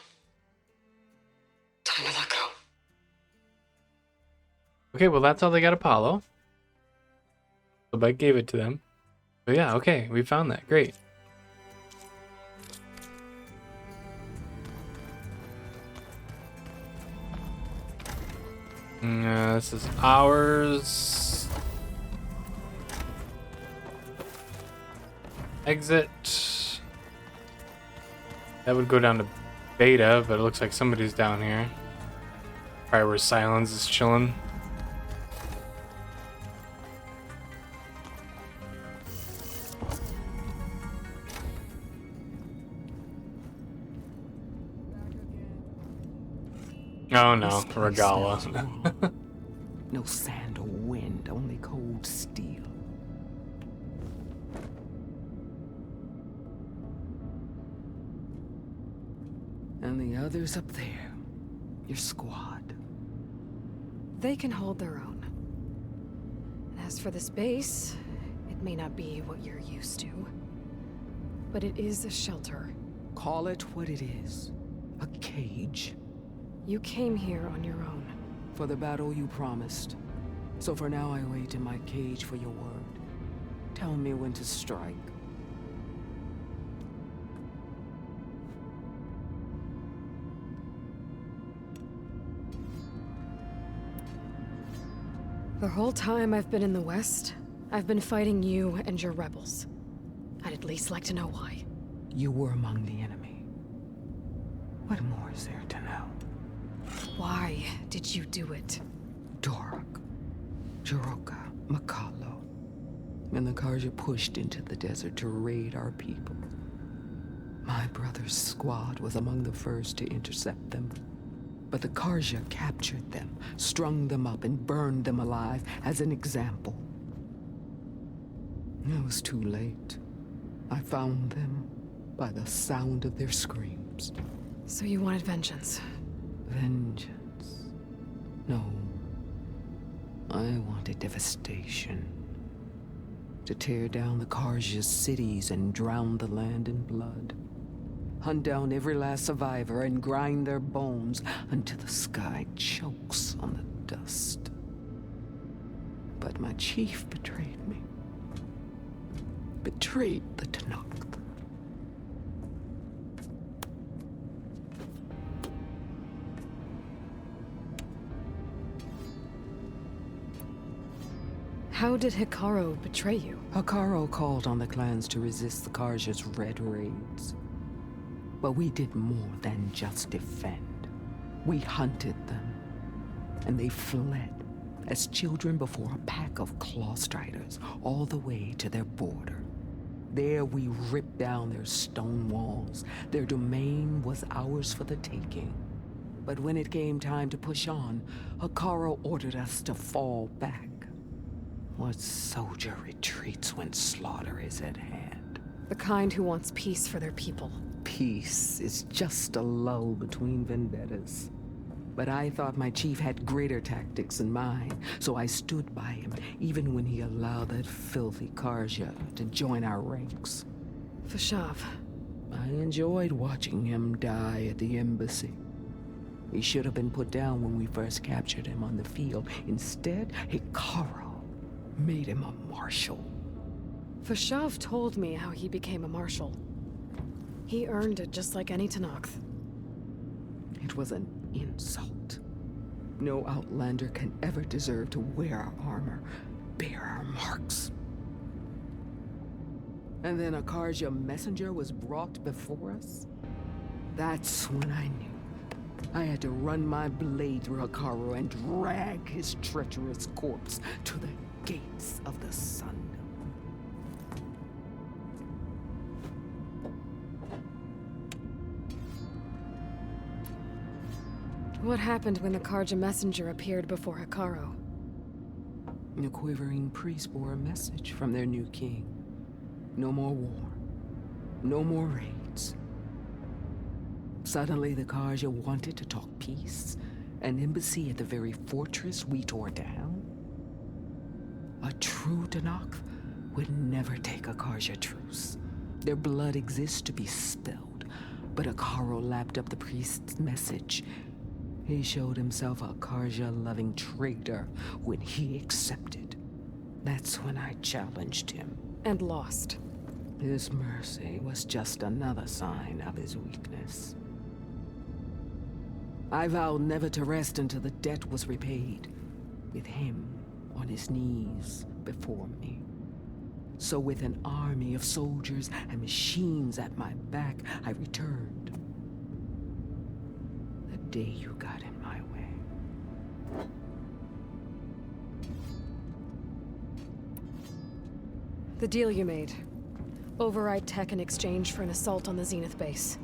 Time to let go. Okay, well that's how they got Apollo. The bike gave it to them. But yeah, okay, we found that. Great. This is ours. Exit. That would go down to Beta, but it looks like somebody's down here. Probably where Silence is chilling. Oh no, Regala. No sand or wind, only cold steel. And the others up there, your squad. They can hold their own. And as for this base, it may not be what you're used to, but it is a shelter. Call it what it is. A cage. You came here on your own. For the battle you promised. So for now I wait in my cage for your word. Tell me when to strike. The whole time I've been in the West, I've been fighting you and your rebels. I'd at least like to know why. You were among the enemy. What more is there to know? Why did you do it? Dork, Jiroka, Makalo, and the Karja pushed into the desert to raid our people. My brother's squad was among the first to intercept them. But the Karja captured them, strung them up, and burned them alive as an example. It was too late. I found them by the sound of their screams. So you wanted vengeance? Vengeance? No. I wanted devastation. To tear down the Karja's cities and drown the land in blood. Hunt down every last survivor and grind their bones until the sky chokes on the dust. But my chief betrayed me. Betrayed the Tanakh. How did Hikaru betray you? Hikaru called on the clans to resist the Karja's red raids. But we did more than just defend. We hunted them, and they fled as children before a pack of Clawstriders all the way to their border. There we ripped down their stone walls. Their domain was ours for the taking. But when it came time to push on, Hikaru ordered us to fall back. What soldier retreats when slaughter is at hand? The kind who wants peace for their people. Peace is just a lull between vendettas. But I thought my chief had greater tactics in mind, so I stood by him, even when he allowed that filthy Karja to join our ranks. Fashav. I enjoyed watching him die at the embassy. He should have been put down when we first captured him on the field. Instead, Hikaru made him a marshal. Fashav told me how he became a marshal. He earned it just like any Tenakth. It was an insult. No outlander can ever deserve to wear our armor, bear our marks. And then a Karja messenger was brought before us? That's when I knew. I had to run my blade through Hikaru and drag his treacherous corpse to the gates of the Sun. What happened when the Karja messenger appeared before Hikaru? The quivering priests bore a message from their new king. No more war. No more raids. Suddenly, the Karja wanted to talk peace. An embassy at the very fortress we tore down? A true Tenakth would never take a Karja truce. Their blood exists to be spilled. But Hikaru lapped up the priest's message. He showed himself a Karja-loving traitor when he accepted. That's when I challenged him. And lost. His mercy was just another sign of his weakness. I vowed never to rest until the debt was repaid, with him on his knees before me. So with an army of soldiers and machines at my back, I returned. The day you got in my way. The deal you made. Override tech in exchange for an assault on the Zenith base.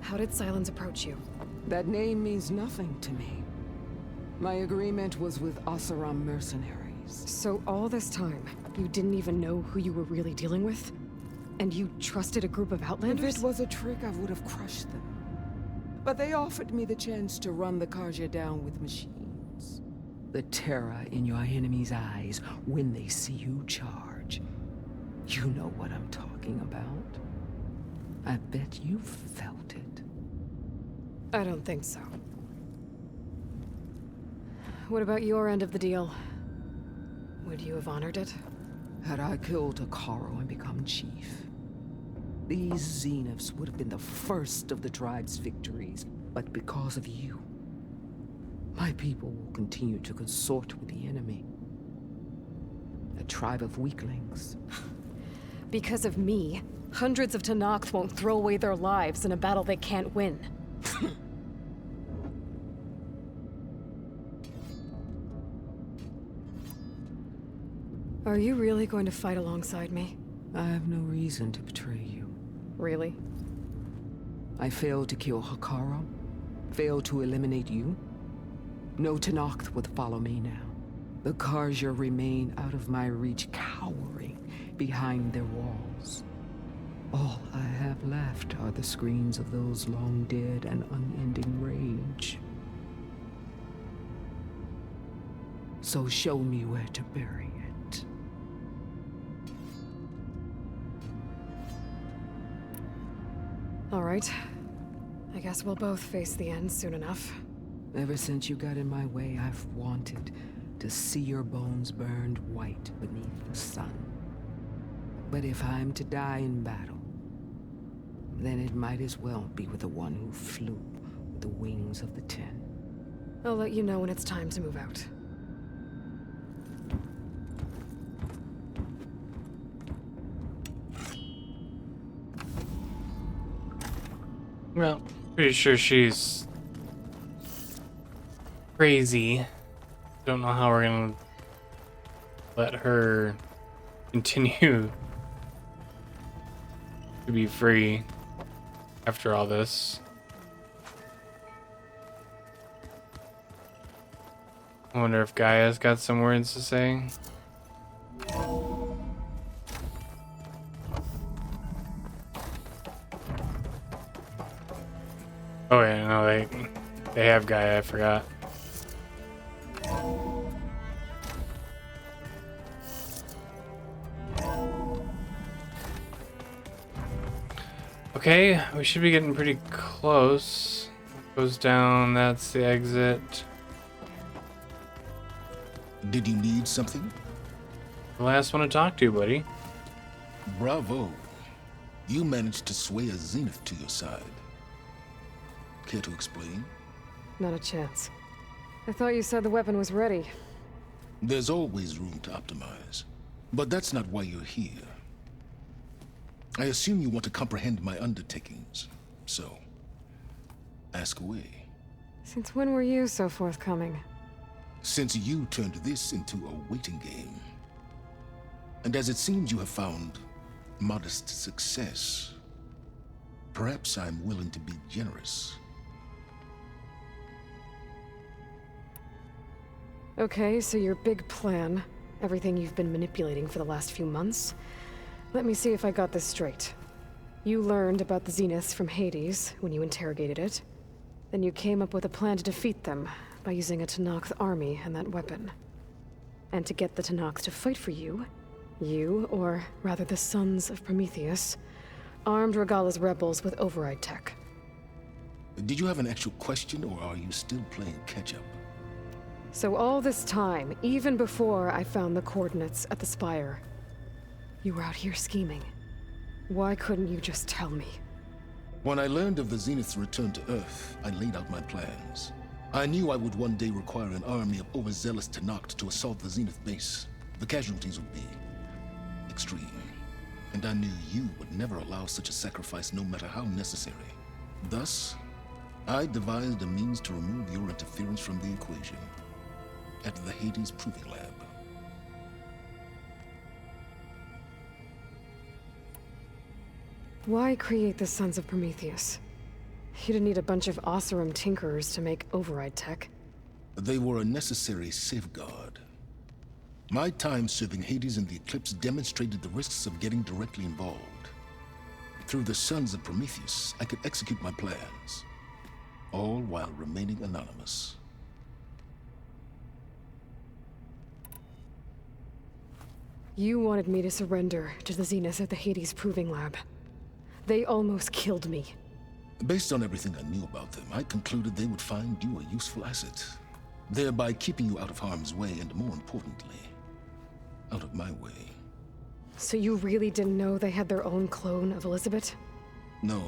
How did Sylens approach you? That name means nothing to me. My agreement was with Oseram mercenaries. So all this time, you didn't even know who you were really dealing with? And you trusted a group of outlanders? If it was a trick, I would have crushed them. But they offered me the chance to run the Karja down with machines. The terror in your enemy's eyes when they see you charge. You know what I'm talking about. I bet you felt it. I don't think so. What about your end of the deal? Would you have honored it? Had I killed Hikaru and become chief, these Zeniths would have been the first of the tribe's victories. But because of you, my people will continue to consort with the enemy. A tribe of weaklings. Because of me, hundreds of Tenakth won't throw away their lives in a battle they can't win. Are you really going to fight alongside me? I have no reason to betray you. Really? I failed to kill Hikaru, failed to eliminate you. No Tenakth would follow me now. The Karja remain out of my reach, cowering behind their walls. All I have left are the screams of those long dead and unending rage. So show me where to bury it. All right. I guess we'll both face the end soon enough. Ever since you got in my way, I've wanted to see your bones burned white beneath the sun. But if I'm to die in battle, then it might as well be with the one who flew with the wings of the Ten. I'll let you know when it's time to move out. Well, pretty sure she's crazy. Don't know how we're gonna let her continue to be free after all this. I wonder if Gaia's got some words to say. Oh yeah, no, they have Gaia, I forgot. Okay, we should be getting pretty close. Goes down, that's the exit. Did you need something? The last one to talk to, buddy. Bravo. You managed to sway a Zenith to your side. Care to explain? Not a chance. I thought you said the weapon was ready. There's always room to optimize. But that's not why you're here. I assume you want to comprehend my undertakings. So, ask away. Since when were you so forthcoming? Since you turned this into a waiting game. And as it seems you have found modest success, perhaps I'm willing to be generous. Okay, so your big plan, everything you've been manipulating for the last few months. Let me see if I got this straight. You learned about the Zeniths from Hades when you interrogated it. Then you came up with a plan to defeat them by using a Tenakth army and that weapon. And to get the Tenakth to fight for you, or rather the Sons of Prometheus, armed Regalla's rebels with override tech. Did you have an actual question, or are you still playing catch-up? So all this time, even before I found the coordinates at the Spire, you were out here scheming. Why couldn't you just tell me? When I learned of the Zenith's return to Earth, I laid out my plans. I knew I would one day require an army of overzealous Tenakth to assault the Zenith base. The casualties would be extreme. And I knew you would never allow such a sacrifice, no matter how necessary. Thus, I devised a means to remove your interference from the equation at the Hades Proving Lab. Why create the Sons of Prometheus? You didn't need a bunch of Oseram tinkerers to make override tech. They were a necessary safeguard. My time serving Hades in the Eclipse demonstrated the risks of getting directly involved. Through the Sons of Prometheus, I could execute my plans, all while remaining anonymous. You wanted me to surrender to the Zeniths at the Hades Proving Lab. They almost killed me. Based on everything I knew about them, I concluded they would find you a useful asset, thereby keeping you out of harm's way and, more importantly, out of my way. So you really didn't know they had their own clone of Elizabeth? No.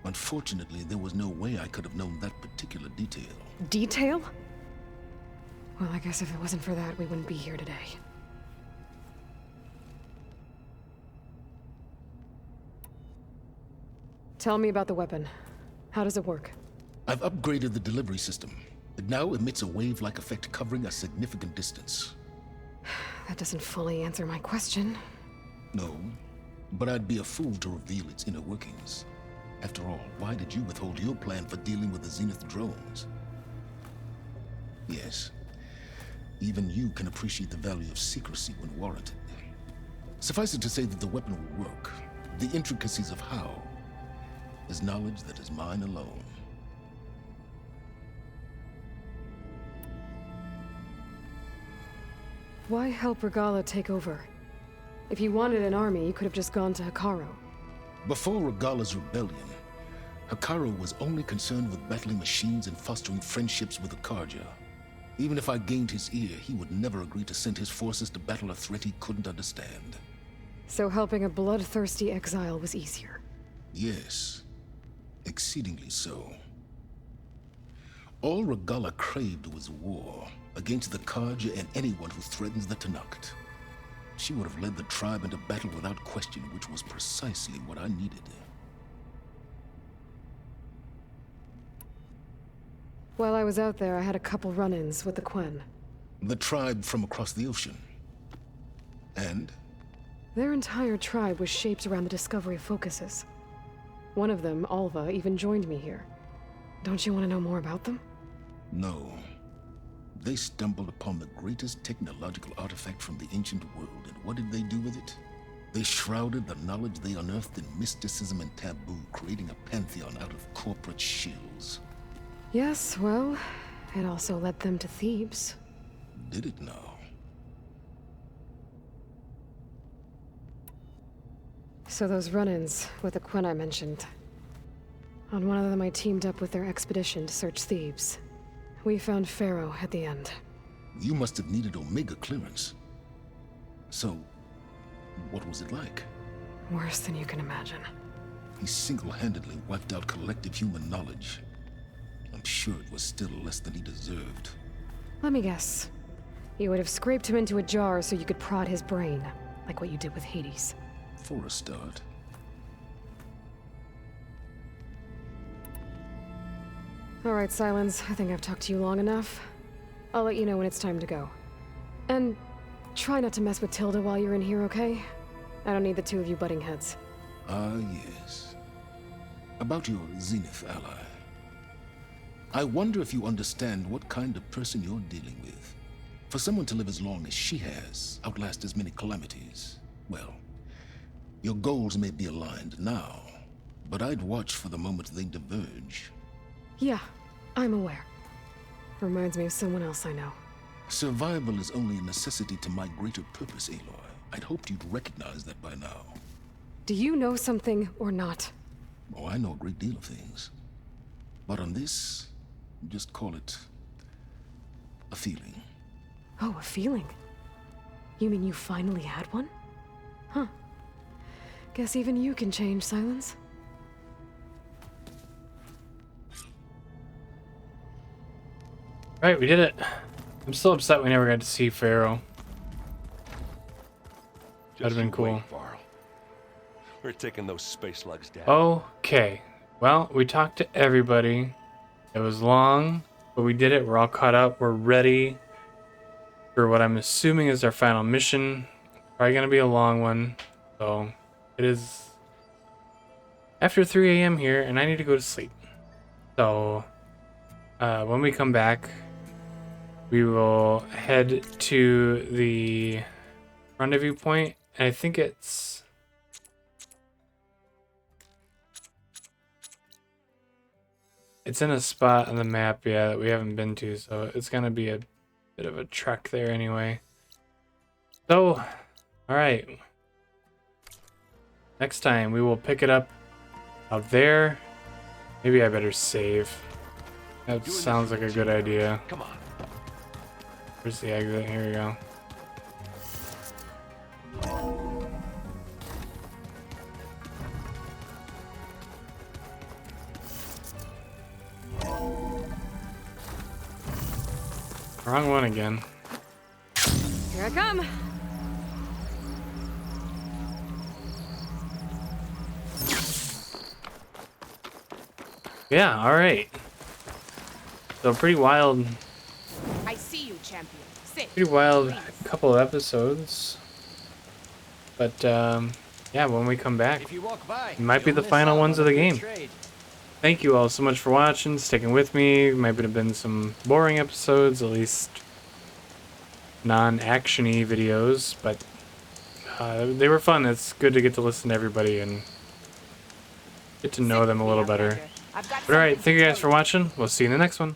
Unfortunately, there was no way I could have known that particular detail. Detail? Well, I guess if it wasn't for that, we wouldn't be here today. Tell me about the weapon. How does it work? I've upgraded the delivery system. It now emits a wave-like effect covering a significant distance. That doesn't fully answer my question. No, but I'd be a fool to reveal its inner workings. After all, why did you withhold your plan for dealing with the Zenith drones? Yes, even you can appreciate the value of secrecy when warranted. Suffice it to say that the weapon will work. The intricacies of how is knowledge that is mine alone. Why help Regalla take over? If you wanted an army, you could have just gone to Hekarro. Before Regalla's rebellion, Hekarro was only concerned with battling machines and fostering friendships with the Karja. Even if I gained his ear, he would never agree to send his forces to battle a threat he couldn't understand. So helping a bloodthirsty exile was easier? Yes, exceedingly so. All Regalla craved was war against the Karja and anyone who threatens the Tenakth. She would have led the tribe into battle without question, which was precisely what I needed. While I was out there, I had a couple run-ins with the Quen. The tribe from across the ocean. And? Their entire tribe was shaped around the discovery of focuses. One of them, Alva, even joined me here. Don't you want to know more about them? No. They stumbled upon the greatest technological artifact from the ancient world, and what did they do with it? They shrouded the knowledge they unearthed in mysticism and taboo, creating a pantheon out of corporate shills. Yes, well, it also led them to Thebes. Did it now? So those run-ins with the Quen I mentioned. On one of them I teamed up with their expedition to search Thebes. We found Pharaoh at the end. You must have needed Omega clearance. So, what was it like? Worse than you can imagine. He single-handedly wiped out collective human knowledge. I'm sure it was still less than he deserved. Let me guess. You would have scraped him into a jar so you could prod his brain, like what you did with Hades. For a start. All right, Silence. I think I've talked to you long enough. I'll let you know when it's time to go. And try not to mess with Tilda while you're in here, okay? I don't need the two of you butting heads. Ah, yes. About your Zenith ally. I wonder if you understand what kind of person you're dealing with. For someone to live as long as she has, outlast as many calamities, well, your goals may be aligned now, but I'd watch for the moment they diverge. Yeah, I'm aware. Reminds me of someone else I know. Survival is only a necessity to my greater purpose, Aloy. I'd hoped you'd recognize that by now. Do you know something or not? Oh, I know a great deal of things. But on this, just call it a feeling. Oh, a feeling? You mean you finally had one? Huh. Guess even you can change, Silence. Right, we did it. I'm still upset we never got to see Pharaoh. That'd have been cool. Wait, Varl. We're taking those space slugs down. Okay. Well, we talked to everybody. It was long, but we did it. We're all caught up. We're ready for what I'm assuming is our final mission. Probably gonna be a long one. So it is after 3 a.m. here, and I need to go to sleep. So when we come back, we will head to the rendezvous point. And I think it's in a spot on the map, yeah, that we haven't been to, so it's gonna be a bit of a trek there anyway. So, all right. Next time we will pick it up out there. Maybe I better save. That sounds like a good idea. Come on. Where's the exit? Here we go. Wrong one again. Here I come. Yeah, all right. So pretty wild. I see you, champion. Sit. Pretty wild couple of episodes. But yeah, when we come back, it might be the final ones of the game. Thank you all so much for watching, sticking with me. Might have been some boring episodes, at least non-action-y videos, but they were fun. It's good to get to listen to everybody and get to know them a little better. But alright, thank you guys for watching. We'll see you in the next one.